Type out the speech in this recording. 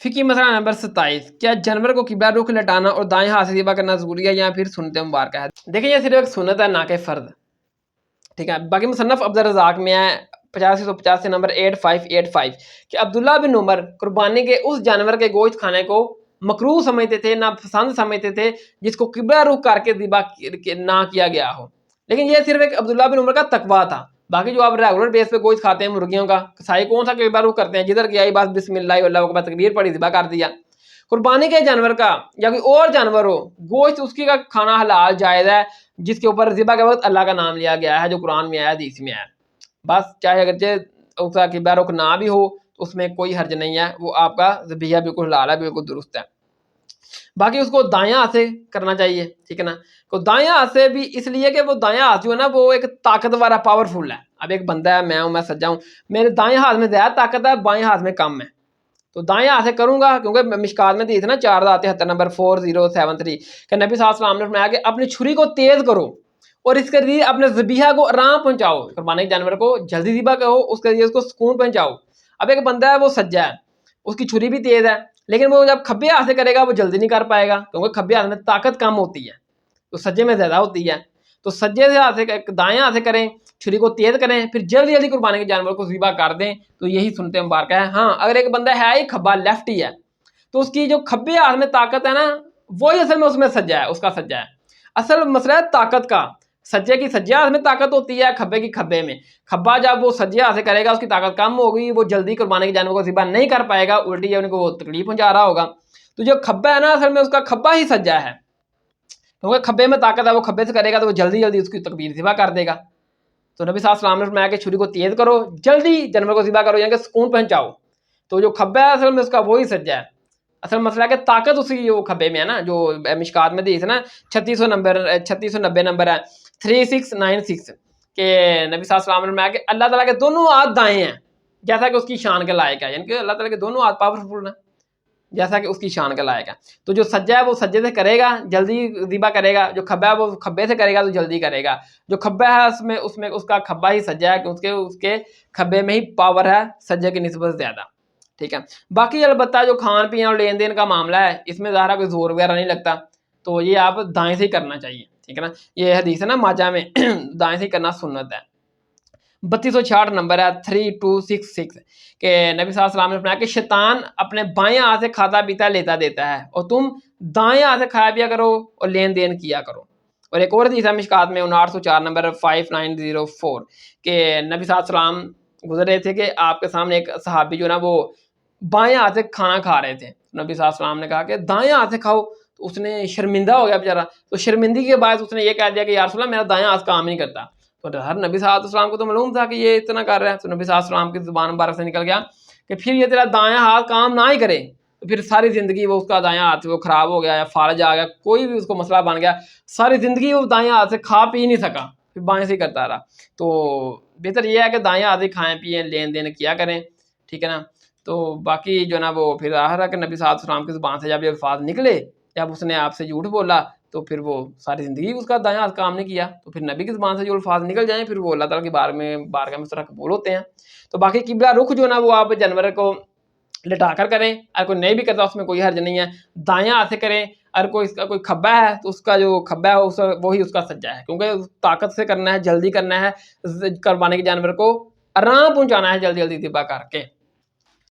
فقی مسئلہ نمبر 27، کیا جانور کو قبلہ رخ لٹانا اور دائیں ہاتھ سے ذبح کرنا ضروری ہے یا پھر سنت مبارکہ ہے؟ دیکھیں یہ صرف ایک سنت ہے نہ کہ فرض، ٹھیک ہے۔ باقی مصنف عبدالرزاق میں ہے 8585 نمبر 8585 کہ عبداللہ بن عمر قربانی کے اس جانور کے گوشت کھانے کو مکروہ سمجھتے تھے، ناپسند سمجھتے تھے جس کو قبلہ رخ کر کے ذبح نہ کیا گیا ہو، لیکن یہ صرف ایک عبداللہ بن عمر کا تقویٰ تھا۔ باقی جو آپ ریگولر بیس پہ گوشت کھاتے ہیں مرغیوں کا، کسائی کون سا قبلہ رخ کرتے ہیں؟ جدھر کیا بس بسم اللہ اللہ اکبر تکبیر پڑھی ذبح کر دیا۔ قربانی کے جانور کا یا کوئی اور جانور ہو، گوشت اس کی کا کھانا حلال جائز ہے جس کے اوپر ذبح کے وقت اللہ کا نام لیا گیا ہے، جو قرآن میں آیا حدیث میں آیا، بس چاہے اگرچہ اس کا قبلہ رخ نہ بھی ہو تو اس میں کوئی حرج نہیں ہے، وہ آپ کا ذبیحہ بالکل حلال ہے، بالکل درست ہے۔ باقی اس کو دائیں ہاتھ سے کرنا چاہیے، ٹھیک ہے نا۔ تو دائیں ہاتھ سے بھی اس لیے کہ وہ دائیں ہاتھ جو ہے نا وہ ایک طاقتور ہے، پاورفل ہے۔ اب ایک بندہ ہے، میں ہوں، میں سجا ہوں، میرے دائیں ہاتھ میں زیادہ طاقت ہے، بائیں ہاتھ میں کم ہے، تو دائیں ہاتھ سے کروں گا، کیونکہ مشکات میں دی تھی نا 473 نمبر 4073 کہ نبی صلی اللہ علیہ وسلم نے فرمایا کہ اپنی چھری کو تیز کرو اور اس کے ذریعے اپنے ذبیحہ کو آرام پہنچاؤ، قربانی کے جانور کو جلدی ذبح کرو، اس کے ذریعے اس کو سکون پہنچاؤ۔ اب ایک بندہ ہے وہ سجا ہے، اس کی چھری بھی تیز ہے، لیکن وہ جب کھبے ہاتھ سے کرے گا وہ جلدی نہیں کر پائے گا، کیونکہ کھبے ہاتھ میں طاقت کم ہوتی ہے تو سجے میں زیادہ ہوتی ہے۔ تو سجے سے ہاتھ سے دائیں ہاتھ سے کریں، چھری کو تیز کریں، پھر جلدی جلدی قربانی کے جانور کو ذبح کر دیں، تو یہی سنت مبارکہ ہے۔ ہاں اگر ایک بندہ ہے ہی کھبا، لیفٹ ہی ہے، تو اس کی جو کھبے ہاتھ میں طاقت ہے نا وہی اصل میں اس میں سجا ہے، اس کا سجا ہے۔ اصل مسئلہ ہے طاقت کا، سجے کی سجے ہاتھ میں طاقت ہوتی ہے، کھبے کی کھبے میں۔ کھبا جب وہ سجے ہاتھ سے کرے گا اس کی طاقت کم ہوگی، وہ جلدی قربانی کے جانور کو ذبح نہیں کر پائے گا، الٹی ان کو وہ تکلیف پہنچا رہا ہوگا۔ تو جو کھبا ہے نا اصل میں اس کا کھبا ہی سجا ہے، کیونکہ کھبے میں طاقت ہے، وہ کھبے سے کرے گا تو وہ جلدی جلدی اس کی تکبیر ذبح کر دے گا۔ تو نبی صلی اللہ علیہ وسلم نے فرمایا کہ چھری کو تیز کرو، جلدی جانور کو ذبح کرو، یعنی کہ سکون پہنچاؤ۔ تو جو کھبا ہے اصل میں اس کا وہی سجا ہے، اصل مسئلہ ہے کہ طاقت اسی کی وہ کھبے میں ہے نا، جو مشکات میں دی ہے نا 3690 نمبر ہے 3696 کہ نبی صلی اللہ علیہ وسلم نے فرمایا کہ اللہ تعالیٰ کے دونوں ہاتھ دائیں ہیں جیسا کہ اس کی شان کے لائق ہے، یعنی کہ اللہ تعالیٰ کے دونوں ہاتھ پاورفل ہیں جیسا کہ اس کی شان کا لائق ہے۔ تو جو سجا ہے وہ سجے سے کرے گا، جلدی ذبح کرے گا، جو کھبا ہے وہ کھبے سے کرے گا تو جلدی کرے گا۔ جو کھبا ہے اس میں اس کا کھبا ہی سجا ہے، کیونکہ اس کے کھبے میں ہی پاور ہے سجے کی نسبت زیادہ، ٹھیک ہے۔ باقی البتہ جو کھان پین اور لین دین کا معاملہ ہے اس میں ظاہر کوئی زور وغیرہ نہیں لگتا، تو یہ آپ دائیں سے ہی کرنا چاہیے، ٹھیک ہے نا۔ یہ حدیث ہے نا ماجہ میں دائیں سے ہی کرنا سنت ہے۔ 3266 نمبر ہے 3266 کہ نبی صلی اللہ علیہ وسلم نے فرمایا کہ شیطان اپنے بائیں ہاتھ سے کھاتا پیتا لیتا دیتا ہے اور تم دائیں ہاتھ سے کھایا پیا کرو اور لین دین کیا کرو۔ اور ایک اور حدیث ہے مشکات میں 5904 نمبر 5904 کہ نبی صلی اللہ علیہ وسلم گزر رہے تھے کہ آپ کے سامنے ایک صحابی جو نا وہ بائیں ہاتھ سے کھانا کھا رہے تھے، نبی صلی اللہ علیہ وسلم نے کہا کہ دائیں ہاتھ سے کھاؤ، تو اس نے شرمندہ ہو گیا بیچارہ، تو شرمندگی کے باعث اس نے یہ کہہ دیا کہ یا رسول اللہ میرا دائیں ہاتھ کام نہیں کرتا۔ تو ہر نبی صلی اللہ علیہ وسلم کو تو معلوم تھا کہ یہ اتنا کر رہا ہے، تو نبی صلی اللہ علیہ وسلم کی زبان مبارک سے نکل گیا کہ پھر یہ تیرا دائیں ہاتھ کام نہ ہی کرے تو پھر ساری زندگی وہ اس کا دائیں ہاتھ وہ خراب ہو گیا یا فالج آ گیا، کوئی بھی اس کو مسئلہ بن گیا، ساری زندگی وہ دائیں ہاتھ سے کھا پی نہیں سکا، پھر بائیں سے ہی کرتا رہا۔ تو بہتر یہ ہے کہ دائیں ہاتھ سے کھائیں پئیں، لین دین کیا کریں، ٹھیک ہے نا۔ تو باقی جو نا وہ پھر آخر ہے کہ نبی صلی اللہ علیہ وسلم کی زبان سے جب یہ الفاظ نکلے، جب اس نے آپ سے جھوٹ بولا تو پھر وہ ساری زندگی اس کا دائیں ہاتھ کام نہیں کیا، تو پھر نبی کی زبان سے جو الفاظ نکل جائیں پھر وہ اللہ تعالیٰ کی بارگاہ میں اس طرح قبول ہوتے ہیں۔ تو باقی قبلہ رخ جو نا وہ آپ جانور کو لٹا کر کریں، اگر کوئی نہیں بھی کرتا اس میں کوئی حرج نہیں ہے، دائیں ہاتھ سے کریں، اگر کوئی اس کا کوئی کھبا ہے تو اس کا جو کھبا ہے وہی اس کا سجا ہے، کیونکہ طاقت سے کرنا ہے، جلدی کرنا ہے، قربانی کے جانور کو آرام پہنچانا ہے جلدی جلدی ذبح کر کے۔